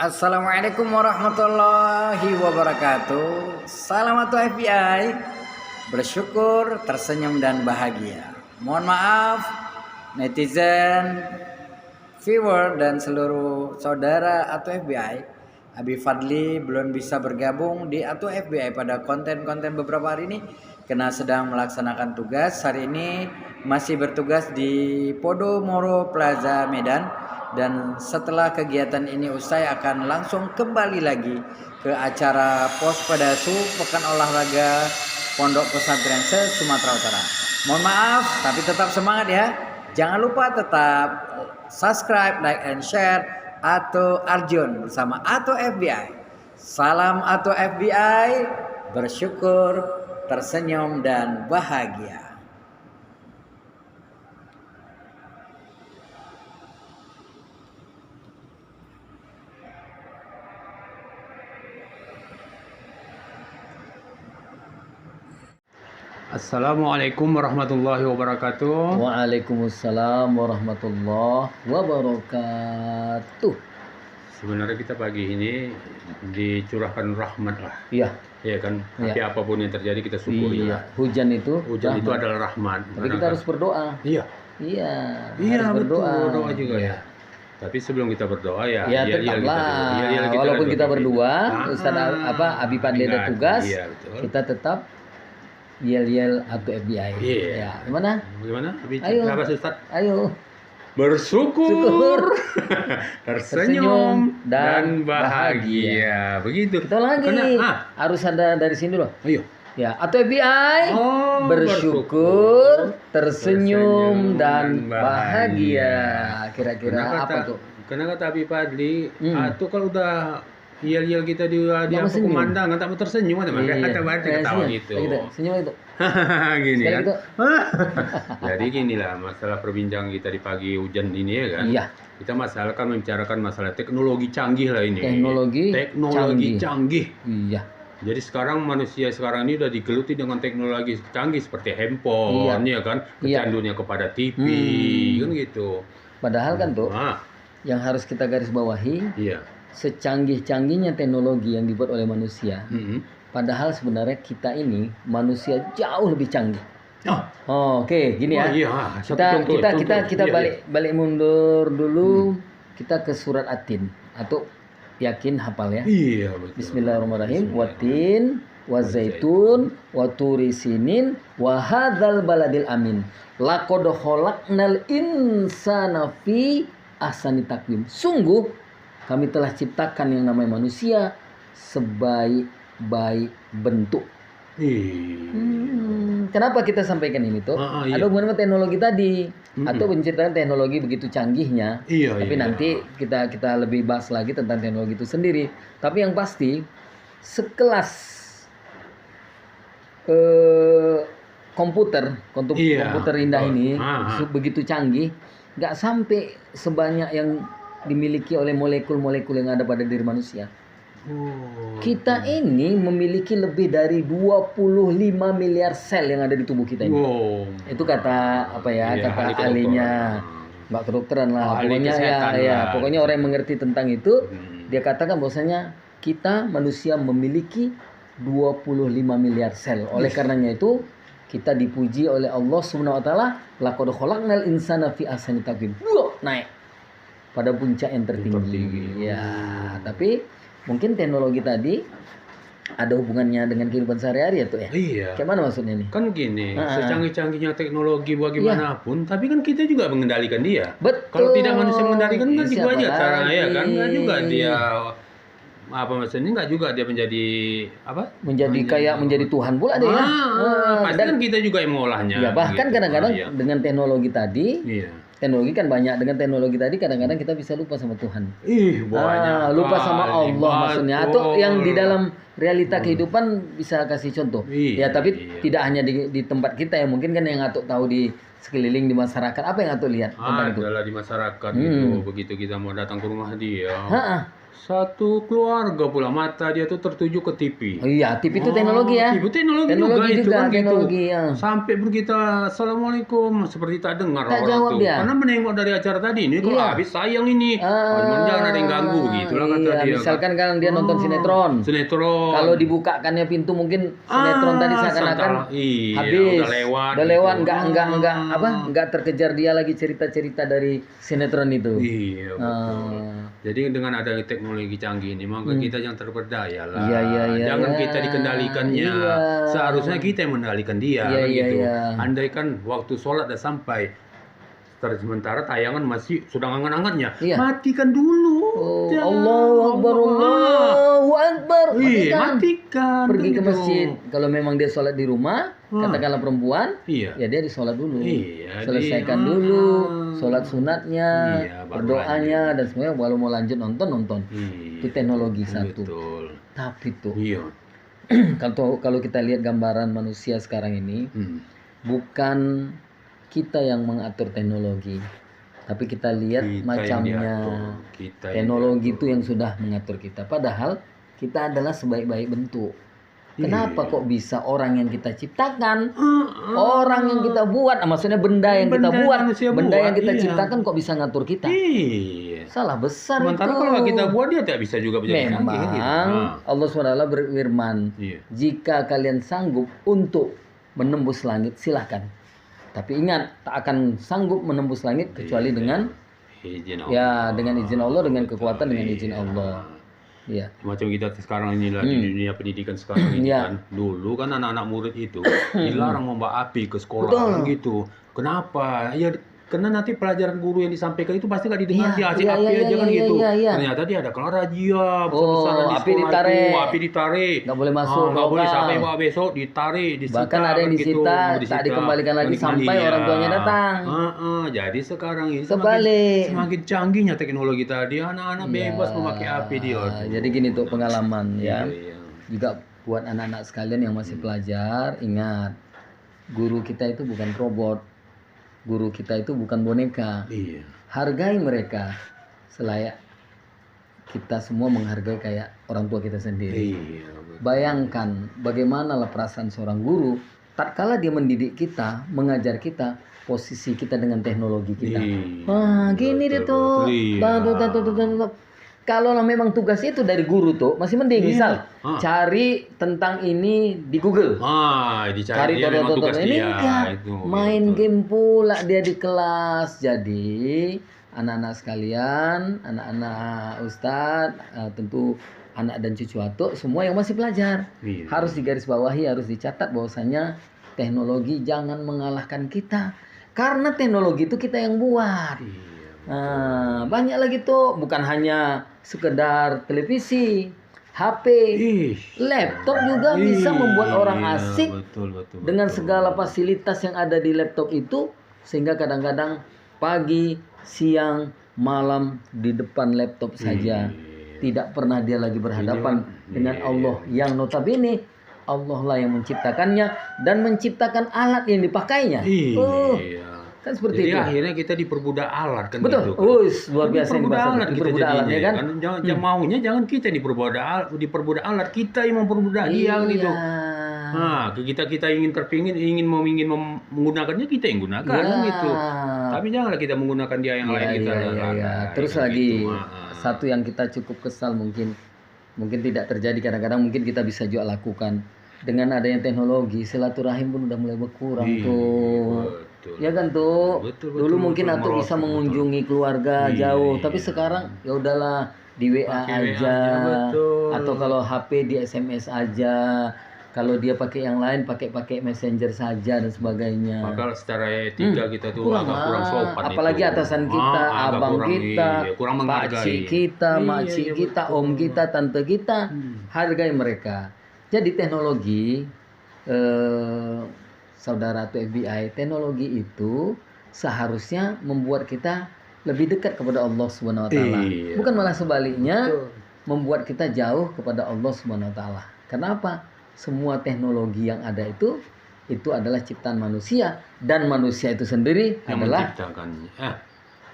Assalamualaikum warahmatullahi wabarakatuh. Salam atau FBI. Bersyukur, tersenyum dan bahagia. Mohon maaf netizen, viewer dan seluruh saudara atau FBI. Abi Fadli belum bisa bergabung di atau FBI pada konten-konten beberapa hari ini karena sedang melaksanakan tugas. Hari ini masih bertugas di Podomoro Plaza Medan. Dan setelah kegiatan ini usai akan langsung kembali lagi ke acara Pos Pedasu Pekan Olahraga Pondok Pesantren Sumatera Utara. Mohon maaf tapi tetap semangat ya. Jangan lupa tetap subscribe, like, and share Ato Arjun bersama Ato FBI. Salam Ato FBI, bersyukur, tersenyum dan bahagia. Assalamualaikum warahmatullahi wabarakatuh. Waalaikumsalam warahmatullahi wabarakatuh. Sebenarnya kita pagi ini dicurahkan rahmat lah. Iya. Iya kan. Iya. Tapi apapun yang terjadi kita syukuri Iya. lah. Hujan itu Itu adalah rahmat. Tapi kita harus berdoa. Iya. Iya. Iya Harus betul. berdoa. Doa juga Iya. ya. Tapi sebelum kita berdoa ya. Ya yel-yel tetaplah. Yel-yel Walaupun kita dulu. berdua, Ustaz Ah, Abi Fadli ada ingat. tugas, Iya betul. kita tetap yel-yel atau FBI. Iya. Ya, gimana? Bagaimana? Ayo. Apa Ustaz? Ayo. Bersyukur, tersenyum Tersenyum dan dan bahagia. Begitu. Kita lagi. Karena, Harus ada dari sini dulu. ayo. Ya, atau FBI. Oh, Bersyukur, tersenyum tersenyum dan dan bahagia. bahagia. Kira-kira apa tuh? Karena kata Abi Fadli, Hmm. tuh kalau udah yel-yel kita di mau apa senyum. pemandangan tak mau tersenyum ada makanya Iya. kata Fadli Kayak ketawa senyum. gitu. Kayak gitu. Senyum itu. Gini Kayak kan. gitu. Jadi ginilah masalah perbincangan kita di pagi hujan ini ya kan. Iya. Kita membicarakan masalah teknologi canggih lah ini. Teknologi canggih. Iya. Jadi sekarang manusia sekarang ini udah digeluti dengan teknologi canggih seperti handphone, ya kan, Iya. kecanduannya kepada TV, kan gitu. Padahal kan tuh Nah, yang harus kita garis bawahi, iya. secanggih-canggihnya teknologi yang dibuat oleh manusia. Mm-mm. Padahal sebenarnya kita ini manusia jauh lebih canggih. Oh, Oh, oke, gini ya. iya. Kita Iya, balik mundur dulu. Kita ke surat At-Tin atau yakin hafal ya. Iya, betul. Bismillahirrahmanirrahim. Watin wazaitun waturi sinin wa hadzal baladil amin. Laqad khalaqnal insana fi ahsani taqwim. Sungguh kami telah ciptakan yang namanya manusia sebaik-baik bentuk. Kenapa kita sampaikan ini tuh? Iya. Ada hubungan sama teknologi tadi atau menceritakan teknologi begitu canggihnya. Iya, Tapi iya. nanti kita lebih bahas lagi tentang teknologi itu sendiri. Tapi yang pasti sekelas komputer Iya. komputer indah ini Ah. begitu canggih, nggak sampai sebanyak yang dimiliki oleh molekul-molekul yang ada pada diri manusia. Oh. Kita ini memiliki lebih dari 25 miliar sel yang ada di tubuh kita ini. Wow. Itu kata apa ya? Iya, Kata ahli kedokteran. ahlinya, Mbak kedokteran lah. Oh, ahli Pokoknya kesehatan ya, lah. pokoknya orang yang mengerti tentang itu, Hmm. dia katakan bahwasanya kita manusia memiliki 25 miliar sel. Oleh karenanya itu kita dipuji oleh Allah Subhanahu wa taala, laqad khalaqnal insana fi ahsani taqwim. Naik pada puncak yang tertinggi. Ya, tapi mungkin teknologi tadi ada hubungannya dengan kehidupan sehari-hari ya tuh ya. Iya. Kayak mana maksudnya nih? Kan gini, Ah. secanggih-canggihnya teknologi bagaimanapun, tapi kan kita juga mengendalikan dia. Betul. Kalau tidak manusia mengendalikan kan gitu Siapa aja caranya ya lagi? kan, nggak juga dia apa maksudnya nggak juga dia menjadi apa? menjadi Tuhan pula deh ya. Pasti Dan kan kita juga yang mengolahnya. ya bahkan gitu. kadang-kadang Iya. dengan teknologi tadi, Iya. teknologi kan banyak. Dengan teknologi tadi kadang-kadang kita bisa lupa sama Tuhan. Ih, banyak. Lupa sama kali, Allah maksudnya. Atau yang di dalam realita kehidupan bisa kasih contoh. Iya, Ya, tapi iya. tidak hanya di tempat kita ya, mungkin kan yang Atuk tahu di sekeliling di masyarakat. Apa yang Atuk lihat tentang itu? Adalah di masyarakat gitu, begitu kita mau datang ke rumah dia. Ha-ha. Satu keluarga pula mata dia tuh tertuju ke TV. Oh iya, TV itu teknologi ya. TV teknologi Teknologi itu juga, kan teknologi, gitu. ya. Sampai berkita assalamualaikum seperti tak dengar Tak orang jawab tuh. dia. Karena menengok dari acara tadi ini kalau Iya. habis sayang ini. Cuman jangan ada yang ganggu gitu lah kata iya, dia. misalkan kan dia nonton sinetron. Sinetron. Kalau dibukakannya pintu mungkin sinetron tadi seakan-akan iya, habis. udah lewat. Udah lewat, gitu. enggak terkejar dia lagi cerita-cerita dari sinetron itu. Iya, betul. Jadi dengan adanya teknologi canggih ini, maka kita jangan terperdaya lah. Iya, Jangan iya. kita dikendalikannya. Iya. Seharusnya kita yang mengendalikan dia, Iya, kan iya, gitu. iya. Andai kan waktu sholat dah sampai, sementara tayangan masih sedang angan-angannya, Iya. matikan dulu. Oh, Jangan. Allahu Akbar, Allahu Akbar. Iya, matikan. Pergi kan ke gitu. masjid. Kalau memang dia sholat di rumah, katakanlah perempuan, Iya. ya dia disolat dulu. Iya, Selesaikan dia- dulu sholat sunatnya, Iya, baru berdoanya dan semuanya. Walau mau lanjut nonton. Iya, Itu teknologi satu. betul. Tapi tuh Iya. kalau kita lihat gambaran manusia sekarang ini, Hmm. bukan kita yang mengatur teknologi, tapi kita lihat Kita yang macamnya. diatur. Kita yang Teknologi itu yang sudah mengatur kita. Padahal kita adalah sebaik-baik bentuk. Kenapa Iya. kok bisa orang yang kita ciptakan, orang yang kita buat, maksudnya benda yang kita Benda buat, manusia benda buat, yang kita iya. ciptakan kok bisa ngatur kita? Iya. Salah besar Sementara itu. kalau kita buat dia tidak bisa juga menjadi Memang canggih, gitu. Allah SWT berfirman, Iya. jika kalian sanggup untuk menembus langit, silahkan. Tapi ingat, tak akan sanggup menembus langit kecuali dengan izin Allah. ya dengan izin Allah, dengan kekuatan, dengan izin Allah. Ya. Macam kita sekarang inilah di dunia pendidikan sekarang ini Iya. kan. Dulu kan anak-anak murid itu dilarang membawa api ke sekolah Betul. gitu. Kenapa? Ya karena nanti pelajaran guru yang disampaikan itu pasti nggak didengar, Iya, dia asik iya, api iya, aja kan iya, gitu. iya, iya. Ternyata dia ada kelar razia Oh, besar-besaran di api sekolah ditarik. itu, api ditarik. Nggak boleh masuk Nggak boleh lokal. sampai bawa besok ditarik, disita. Bahkan ada yang kan gitu, disita, tak disita. dikembalikan lagi Balik sampai iya. orang tuanya datang. Jadi sekarang ini Kebalik. semakin canggihnya teknologi tadi, anak-anak bebas memakai api dia. Jadi gini tuh pengalaman ya. Iya. Juga buat anak-anak sekalian yang masih pelajar, ingat, guru kita itu bukan robot. Guru kita itu bukan boneka. Iya. Hargai mereka selayak kita semua menghargai kayak orang tua kita sendiri. Iya. betul. Bayangkan bagaimana lah perasaan seorang guru tatkala dia mendidik kita, mengajar kita, posisi kita dengan teknologi kita. Iya. Wah, gini Betul, deh tuh. betul, iya. Kalau memang tugasnya itu dari guru tuh, masih mending. Iya. Misal Ah. cari tentang ini di Google. Dicari Cari dia memang tugas ini dia. enggak. Itu, Main betul. game pula dia di kelas. Jadi anak-anak sekalian, anak-anak ustadz, tentu anak dan cucu atuk, semua yang masih pelajar Iya. harus digarisbawahi, harus dicatat bahwasanya teknologi jangan mengalahkan kita. Karena teknologi itu kita yang buat. Iya. Nah, banyak lagi tuh, bukan hanya sekedar televisi, HP, Ih. laptop juga bisa membuat orang Iya, asik betul, dengan betul. segala fasilitas yang ada di laptop itu, sehingga kadang-kadang pagi, siang, malam di depan laptop saja. Tidak pernah dia lagi berhadapan dengan Allah yang notabene Allah lah yang menciptakannya dan menciptakan alat yang dipakainya. Iya. Kan seperti Jadi itu. akhirnya kita diperbudak alat kan Betul. gitu. Luar biasa ini Diperbudak bahasa. alat kita Diperbudak alat jadinya, ya kan? Jangan maunya jangan kita yang diperbudak alat, kita yang memperbudak dia kan gitu. Nah, kita ingin menggunakannya kita yang gunakan kan gitu. Tapi janganlah kita menggunakan dia yang lain kita. Terus kan lagi gitu. satu yang kita cukup kesal mungkin tidak terjadi, kadang-kadang mungkin kita bisa juga lakukan dengan adanya teknologi, silaturahim pun udah mulai berkurang Iya, tuh. betul. Ya kan tuh. Betul, Dulu betul, mungkin betul, aku bisa merosot, mengunjungi keluarga Iya, jauh, iya. tapi sekarang ya udahlah di WA Pakai WA aja, aja, betul. atau kalau HP di SMS aja. Kalau dia pakai yang lain pakai Messenger saja dan sebagainya. Maka secara etika kita tuh Kurang agak kurang lah. sopan Apalagi itu. atasan kita, Agak abang kurang, kita, iya, kurang menghargai. pakcik kita, Iya, makcik iya, kita, betul. om kita, tante kita, hargai mereka. Jadi teknologi, saudara atau FBI, teknologi itu seharusnya membuat kita lebih dekat kepada Allah Subhanahu wa taala. Iya. Bukan malah sebaliknya membuat kita jauh kepada Allah Subhanahu wa taala. Karena apa? Semua teknologi yang ada itu adalah ciptaan manusia, dan manusia itu sendiri yang adalah menciptakannya.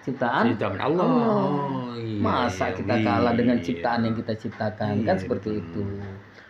ciptaan Ciptaan Allah. Oh, iya, Masa iya, kita kalah dengan iya. ciptaan yang kita ciptakan? Iya, Kan seperti betul. itu.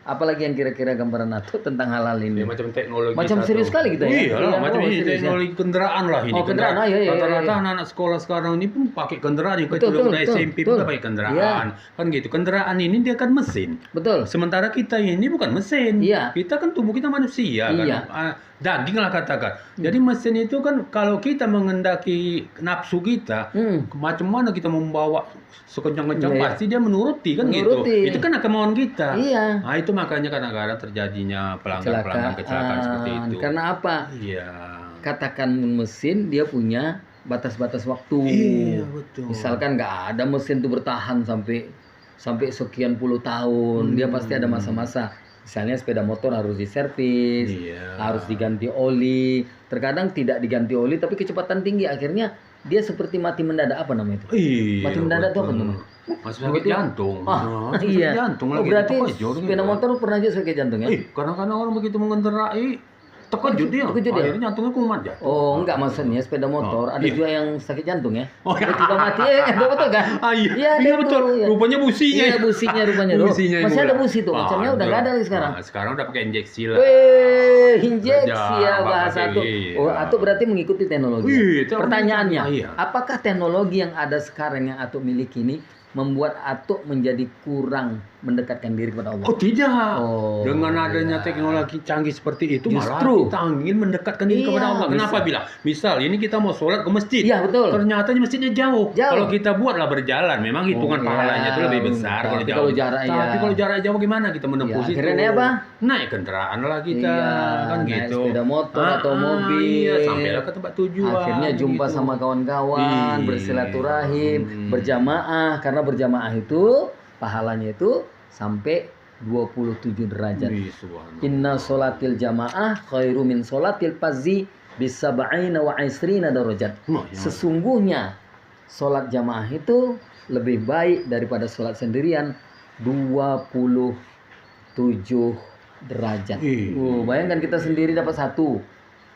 Apalagi yang kira-kira gambaran Atuk tentang halal Ya, ini. macam teknologi Macam serius sekali kita ya? Iya lah, Iya, macam oh, ini serius ya? teknologi kendaraan lah ini. Oh, kendaraan, ah, iya, iya, Rata-rata iya. anak-anak sekolah sekarang ini pun pakai kendaraan. Yang Betul, kecil udah betul, SMP betul. pun udah pakai kendaraan. Kan gitu. Kendaraan ini dia kan mesin. Betul. Sementara kita ini bukan mesin. Iya. Kita kan tubuh kita manusia Iya. kan. Daging lah katakan. Jadi mesin itu kan kalau kita mengendaki nafsu kita, macam mana kita membawa sekencang-kencang Iya. pasti dia menuruti kan Menuruti. gitu. Itu kan kemauan kita. Iya. Nah, itu makanya kadang-kadang terjadinya pelanggaran kecelakaan seperti itu. Karena apa? Iya. Katakan mesin dia punya batas-batas waktu. Iya, betul. Misalkan nggak ada mesin tuh bertahan sampai sekian puluh tahun, dia pasti ada masa-masa. Misalnya sepeda motor harus diservis, Iya. harus diganti oli. Terkadang tidak diganti oli tapi kecepatan tinggi, akhirnya dia seperti mati mendadak, apa namanya itu? Iya. Mati mendadak itu apa betul. namanya? Masuk sakit jantung. Ah, Sakit iya. jantung Oh, lagi. berarti Terkejut sepeda gitu. motor pernah aja sakit jantung ya? Kadang-kadang orang begitu mengendarai terkejut dia. Terkejut dia? Akhirnya jantungnya kumat ya. Oh, enggak, maksudnya sepeda motor ada iya. juga yang sakit jantung ya. Oh, iya. Tiba mati betul kan? Ah, iya. Iya, Iya, ada betul. tuh, iya. Rupanya businya. Iya, businya rupanya tuh. Businya yang Masih ada murah. busi tuh, macamnya udah enggak ada lagi sekarang. Nah, sekarang udah pakai injeksi lah. Weh, injeksi ya Belajar, bahasa pakai, tuh. iya. Oh, Atuk berarti mengikuti teknologi. Iya, teknologi. Pertanyaannya, Iya. apakah teknologi yang ada sekarang yang Atuk miliki ini membuat Atuk menjadi kurang mendekatkan diri kepada Allah? Oh tidak. Oh, Dengan adanya iya. teknologi canggih seperti itu Justru. malah kita ingin mendekatkan diri Iya, kepada Allah. Kenapa bisa. bilang? Misal ini kita mau sholat ke masjid. Iya, betul. Ternyata masjidnya jauh. Jauh. Kalau kita buatlah berjalan, memang hitungan iya. pahalanya itu lebih besar kalau Tapi jauh. kalau jarak, Tapi iya. kalau jarak jauh gimana kita menempuh Iya, situ? akhirnya naik apa? Naik kendaraan lah kita, Iya, kan naik gitu. sepeda motor atau mobil. Iya, sampailah ke tempat tujuan. Akhirnya jumpa gitu. sama kawan-kawan, Iya. bersilaturahim, berjamaah. Karena berjamaah itu pahalanya itu sampai 27 derajat. Wih, subhanallah. Inna sholatil jamaah khairu min sholatil fazzi bisab'ina wa isrina darajat. Nah, ya. Sesungguhnya sholat jamaah itu lebih baik daripada sholat sendirian 27 derajat. Iya. Bayangkan kita sendiri dapat satu,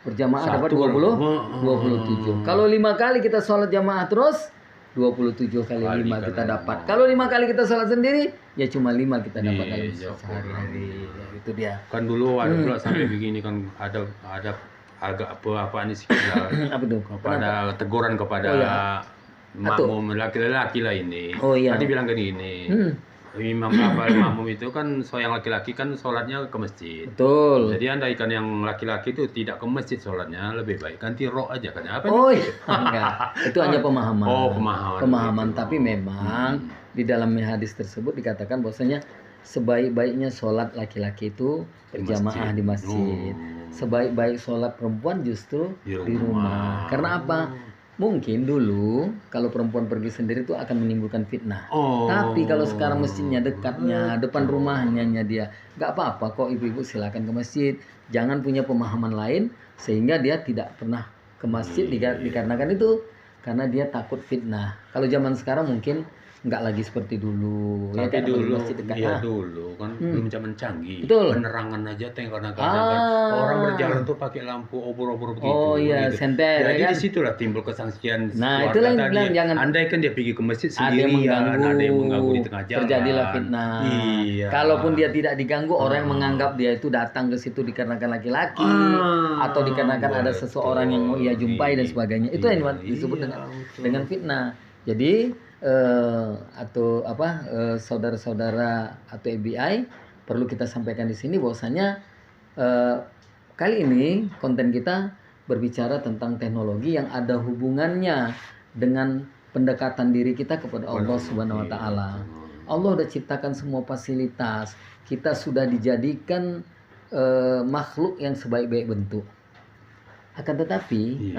berjamaah Satu dapat 20, orang. 27. Kalau 5 kali kita sholat jamaah terus 27 kali 5 Kali kita kan. dapat. Kalau 5 kali kita sholat sendiri, ya cuma 5 kita dapat Iya, dalam ya sehari-hari. Ya, itu dia. Kan dulu ada pula sampai begini kan ada agak apa-apaan sih Apa tuh? kepada teguran kepada Oh, ya. makmum laki-laki lah ini. Oh, iya. Tadi bilang gini ini. Makmum itu kan yang laki-laki kan sholatnya ke masjid. Betul. Jadi andaikan yang laki-laki itu tidak ke masjid sholatnya, lebih baik ganti rok aja kan. Apa Oh iya, enggak. Itu hanya pemahaman. Oh, pemahaman. Pemahaman, Gitu. tapi memang di dalam hadis tersebut dikatakan bahwasanya sebaik-baiknya sholat laki-laki itu berjamaah di masjid. Sebaik-baik sholat perempuan justru Di di rumah. Karena apa? Mungkin dulu kalau perempuan pergi sendiri itu akan menimbulkan fitnah. Oh. Tapi kalau sekarang masjidnya dekatnya, depan rumahnya dia, nggak apa-apa kok ibu-ibu silakan ke masjid. Jangan punya pemahaman lain sehingga dia tidak pernah ke masjid dikarenakan itu, karena dia takut fitnah. Kalau zaman sekarang mungkin nggak lagi seperti dulu. Tapi kan, dulu, masjid dekat. iya dulu kan belum zaman canggih. Betul. Penerangan aja kadang-kadang orang berjalan tuh pakai lampu obor-obor begitu. Oh iya, gitu. senter, Jadi ya kan? disitulah timbul kesangsian. Nah, keluarga itulah yang tadi. bilang jangan Andai kan dia pergi ke masjid ada yang sendirian, mengganggu, ada yang mengganggu di tengah jalan. terjadilah fitnah. Iya. Kalaupun dia tidak diganggu, orang yang menganggap dia itu datang ke situ dikarenakan laki-laki atau dikarenakan ada seseorang yang mau ia jumpai dan sebagainya. Itu yang disebut dengan fitnah. Jadi atau saudara-saudara atau FBI perlu kita sampaikan di sini bahwasanya kali ini konten kita berbicara tentang teknologi yang ada hubungannya dengan pendekatan diri kita kepada Allah Subhanahu wa taala. Allah sudah ciptakan semua fasilitas. Kita sudah dijadikan makhluk yang sebaik-baik bentuk. Akan tetapi,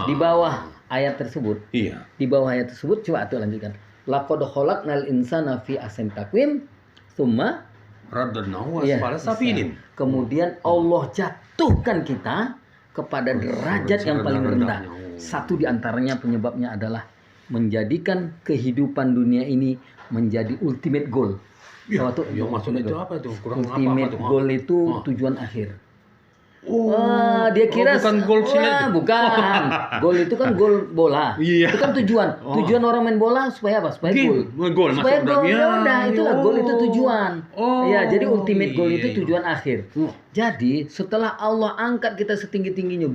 di bawah ayat tersebut, di bawah ayat tersebut coba tuh lanjutkan. Laqad khalaqnal insana fi ahsani taqwim, tsumma radadnahu Iya, asfala safilin. kemudian Allah jatuhkan kita kepada derajat yang paling rendah. Satu di antaranya penyebabnya adalah menjadikan kehidupan dunia ini menjadi ultimate goal. Ya, Tahu tuh, yang maksud ultimate itu goal. apa tuh? Kurang Ultimate apa tuh? goal itu Oh. tujuan akhir. Oh, Dia kira bukan gol silet. bukan. Gol itu kan gol bola. Iya. Itu kan tujuan. Oh. Tujuan orang main bola supaya apa? Supaya gol. Gol Supaya masuk gol. dalam. Ya udah, itulah gol itu tujuan. Oh. Ya, jadi ultimate goal itu Iya. tujuan akhir. Oh. Jadi, setelah Allah angkat kita setinggi-tingginya,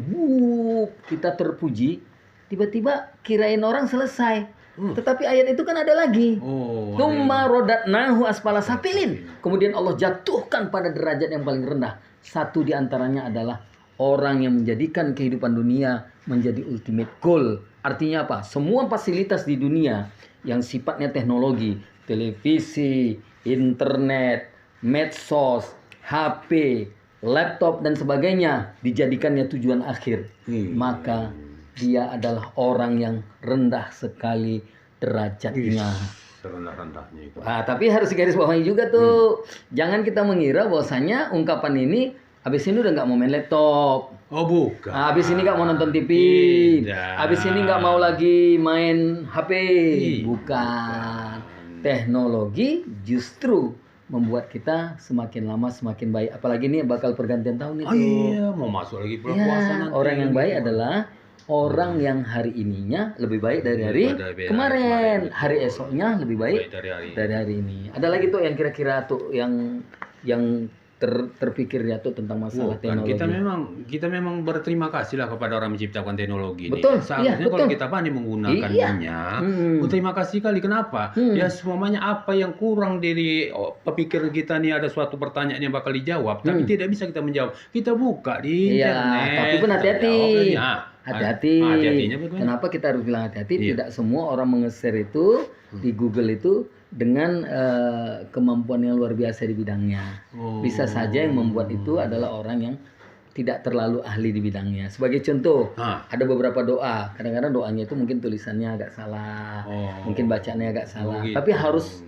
kita terpuji, tiba-tiba kirain orang selesai. Tetapi ayat itu kan ada lagi. Oh. Tsumma rodatnahu asfala safilin. Kemudian Allah jatuhkan pada derajat yang paling rendah. Satu di antaranya adalah orang yang menjadikan kehidupan dunia menjadi ultimate goal. Artinya apa? Semua fasilitas di dunia yang sifatnya teknologi, televisi, internet, medsos, HP, laptop dan sebagainya dijadikannya tujuan akhir. Maka dia adalah orang yang rendah sekali derajatnya. Serendah-rendahnya itu. Tapi harus garis bawahi juga tuh. Jangan kita mengira bahwasanya ungkapan ini habis ini udah nggak mau main laptop. Oh, bukan. Habis ini nggak mau nonton TV. Tidak. Habis ini nggak mau lagi main HP. Tidak. Bukan. Teknologi justru membuat kita semakin lama semakin baik. Apalagi ini bakal pergantian tahun itu. Oh iya, mau masuk lagi bulan Ya, puasa nanti. orang yang baik adalah orang yang hari ininya lebih baik dari hari Daripada kemarin. betul. Hari esoknya lebih baik dari hari ini. Ada lagi tuh yang kira-kira tuh yang terpikir ya tuh tentang masalah Bukan, teknologi. kita memang berterima kasih lah kepada orang menciptakan teknologi ini. Betul, Seharusnya iya, kalau betul. kita pandai menggunakannya, berterima kasih kali. Kenapa? Ya semuanya apa yang kurang dari pemikiran kita nih, ada suatu pertanyaan yang bakal dijawab, tapi tidak bisa kita menjawab. Kita buka di Iya, internet. tapi pun hati-hati. Hati-hati. Hati-hatinya bagaimana? Kenapa kita harus bilang hati-hati? Iya. Tidak semua orang menge-share itu di Google itu dengan kemampuan yang luar biasa di bidangnya. Oh. Bisa saja yang membuat itu adalah orang yang tidak terlalu ahli di bidangnya. Sebagai contoh, ada beberapa doa. Kadang-kadang doanya itu mungkin tulisannya agak salah, mungkin bacaannya agak salah. gitu. Tapi harus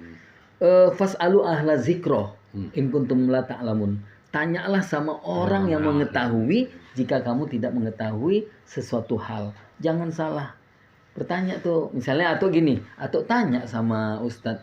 fas'alu ahla zikro in kuntum la ta'lamun. Tanyalah sama orang yang mengetahui jika kamu tidak mengetahui sesuatu hal. Jangan salah bertanya tuh, misalnya atau gini, atau tanya sama Ustadz,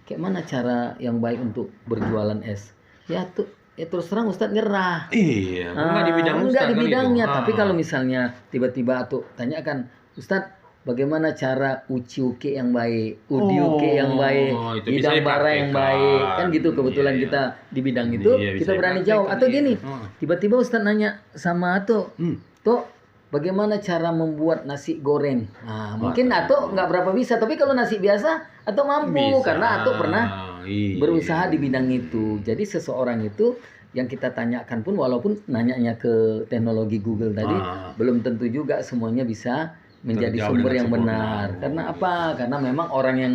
kayak mana cara yang baik untuk berjualan es? Ya tuh, ya terus terang Ustadz nyerah. Iya, enggak di bidang Enggak Ustaz di kali bidangnya, itu. tapi kalau misalnya tiba-tiba atau tanyakan, Ustadz, bagaimana cara uci-uki yang baik, udiuki yang baik, itu bisa bidang bara yang baik, kan gitu. Kebetulan Iya. kita di bidang itu, Iya, bisa kita berani dipraktekkan, jawab. Atau iya. gini, tiba-tiba Ustadz nanya sama Ato, Tok, bagaimana cara membuat nasi goreng? Nah, mungkin Ato nggak berapa bisa, tapi kalau nasi biasa Ato mampu Bisa. karena Ato pernah Iya. berusaha di bidang itu. Jadi seseorang itu yang kita tanyakan pun walaupun nanyanya ke teknologi Google tadi belum tentu juga semuanya bisa menjadi Terjawab sumber dengan yang sempurna. benar. Karena apa? Karena memang orang yang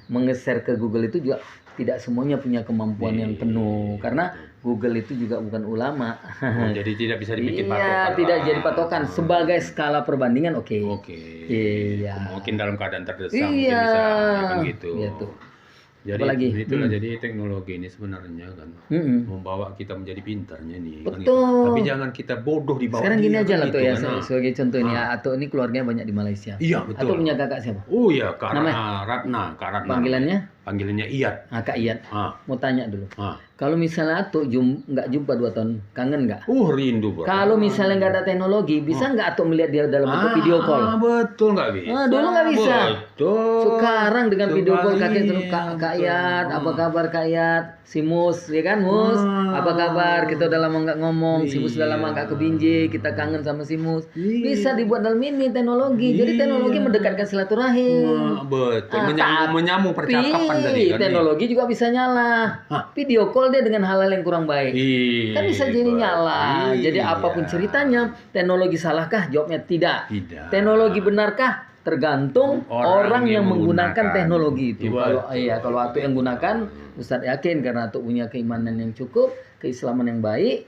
menge-share ke Google itu juga tidak semuanya punya kemampuan yang penuh. Karena Google itu juga bukan ulama. Jadi tidak bisa dibikin Iya, patokan. tidak lah. jadi patokan. Sebagai skala perbandingan, oke. Oke. Iya. Mungkin dalam keadaan terdesak mungkin Iya. bisa kan gitu. Gitu. Jadi Apalagi? itulah jadi teknologi ini sebenarnya kan Mm-mm. membawa kita menjadi pintarnya nih. kan Betul. gitu. Tapi jangan kita bodoh di bawah Sekarang gini dia, aja kan lah gitu tuh ya, kan. sebagai contoh ini ya, Ato ini keluarganya banyak di Malaysia. Iya betul. Ato punya kakak siapa? Oh iya, Kak Namanya? Ratna, Kak Ratna. Panggilannya? Panggilannya Iyat. Kak Iyat. Mau tanya dulu. Ah. Kalau misalnya Ato nggak jumpa 2 tahun, kangen nggak? Rindu bro. Kalau misalnya nggak ada teknologi, bisa nggak Ato melihat dia dalam bentuk video call? Betul nggak bisa. Dulu nggak bisa. Betul. Sekarang dengan video call kakek terus Iya, Kak Iyat, apa kabar Kak Iyat? Si Mus, ya kan Mus? Apa kabar? Kita udah lama nggak ngomong. Si Mus udah lama nggak ke Binjai, kita kangen sama si Mus. Bisa dibuat dalam ini teknologi. Jadi teknologi mendekatkan silaturahim. Betul. Tapi Menyambung percakapan tadi kan. teknologi juga bisa nyala. Video call dia dengan hal-hal yang kurang baik. Iya. Kan bisa jadi nyala. Jadi Iya. apapun ceritanya, teknologi salahkah? Jawabnya tidak. Tidak. Teknologi benarkah? Tergantung orang yang menggunakan teknologi itu. Iya, Kalau Ato yang gunakan, Ustadz yakin karena Ato punya keimanan yang cukup, keislaman yang baik,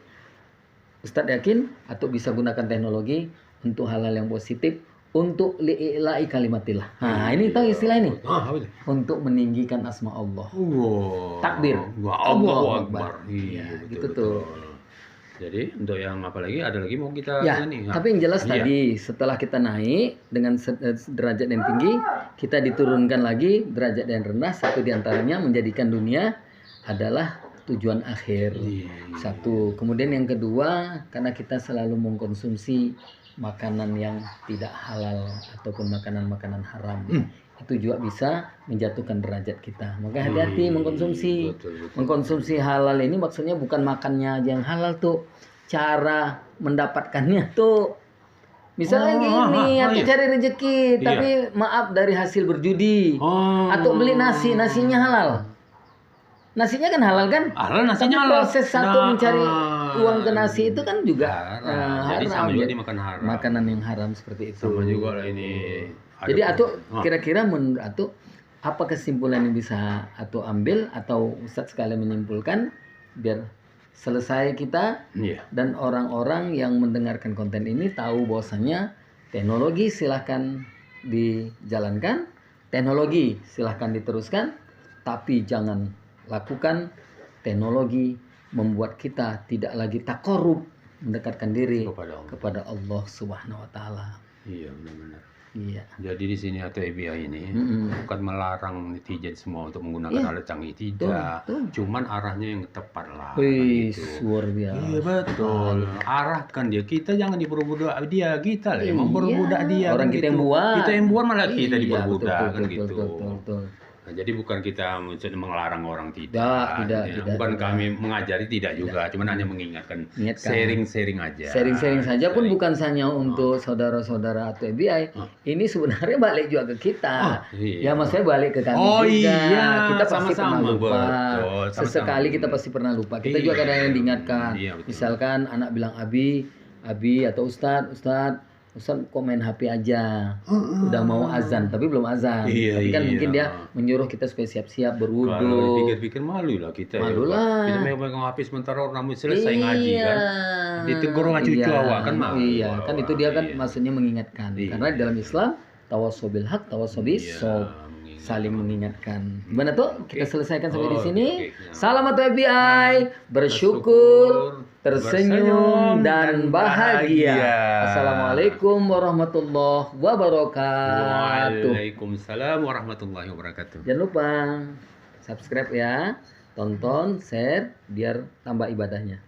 Ustadz yakin Ato bisa gunakan teknologi untuk hal-hal yang positif, untuk li'ila'i kalimatillah. Nah, ini tahu istilah ini? Apa itu? Untuk meninggikan asma Allah. Wow. Takbir. Allahu Allahu Akbar. Akbar. Iya, Ya, betul, gitu betul. tuh. Jadi untuk yang apa lagi? Ada lagi mau kita Ya, ini? tapi yang jelas Iya. tadi setelah kita naik dengan derajat yang tinggi, kita diturunkan lagi derajat yang rendah. Satu diantaranya menjadikan dunia adalah tujuan akhir. Iya. Satu. Kemudian yang kedua, karena kita selalu mengkonsumsi makanan yang tidak halal ataupun makanan-makanan haram, itu juga bisa menjatuhkan derajat kita. Maka hati-hati mengkonsumsi. Betul. Mengkonsumsi halal ini maksudnya bukan makannya aja yang halal tuh, cara mendapatkannya tuh. Misalnya gini, aku iya. cari rezeki, tapi maaf dari hasil berjudi. Oh. Atau beli nasinya halal. Nasinya kan halal kan? Halal, nasinya Tapi halal. proses satu mencari uang ke nasi itu kan juga haram. Jadi sama juga dimakan haram. Makanan yang haram seperti itu. Sama juga lah ini. Jadi Atu kira-kira menurut Atu apa kesimpulan yang bisa Atu ambil atau Ustadz sekalian menyimpulkan biar selesai kita Iya. dan orang-orang yang mendengarkan konten ini tahu bahwasanya teknologi silahkan dijalankan, teknologi silahkan diteruskan, tapi jangan lakukan teknologi membuat kita tidak lagi takorup mendekatkan diri kepada Allah Subhanahu wa taala. Iya, benar-benar. Iya. Jadi di sini atau EBI ini bukan melarang netizen semua untuk menggunakan Iya. alat canggih, tidak. Betul. Cuman arahnya yang tepat lah. Wih, gitu. luar biasa. Iya betul. Arahkan dia. Kita jangan diperbudak dia. Kita lah yang memperbudak dia. Orang kan kita gitu. yang buat. Kita yang buat malah kita Iya, diperbudak betul, kan betul, gitu. betul. Nah, jadi bukan kita mengelarang orang Tidak, Ya, tidak. bukan kami mengajari tidak juga, cuman hanya mengingatkan. Ingatkan. Sharing-sharing aja. Sharing-sharing saja pun Sharing. bukan hanya untuk saudara-saudara atau FBI. Ini sebenarnya balik juga ke kita. Iya. Ya maksudnya balik ke kami Oh, juga. iya. Kita pasti Sama-sama, pernah lupa. betul. Sama-sama. Sesekali kita pasti pernah lupa. Kita juga Iya. kadang yang diingatkan. Iya, betul. Misalkan anak bilang Abi atau Ustadz kok main HP aja. Udah mau azan tapi belum azan. Iya, Tapi kan iya. mungkin dia menyuruh kita supaya siap-siap Kalau berwudu. dipikir-pikir malu lah kita. Malu ya, Pak. lah. Kita megang HP sementara orang selesai ngaji kan. Ditegur sama cucu awak kan malu. Iya, kan itu dia kan Iya. maksudnya mengingatkan. Iya. Karena dalam Islam tawasobil hak, tawasobil Iya, sob, saling mengingatkan. Gimana tuh? Kita selesaikan sampai di Oh, sini. oke. Salam atau FBI, bersyukur, tersenyum dan bahagia. Assalamualaikum warahmatullahi wabarakatuh. Waalaikumsalam warahmatullahi wabarakatuh. Jangan lupa subscribe ya, tonton, share biar tambah ibadahnya.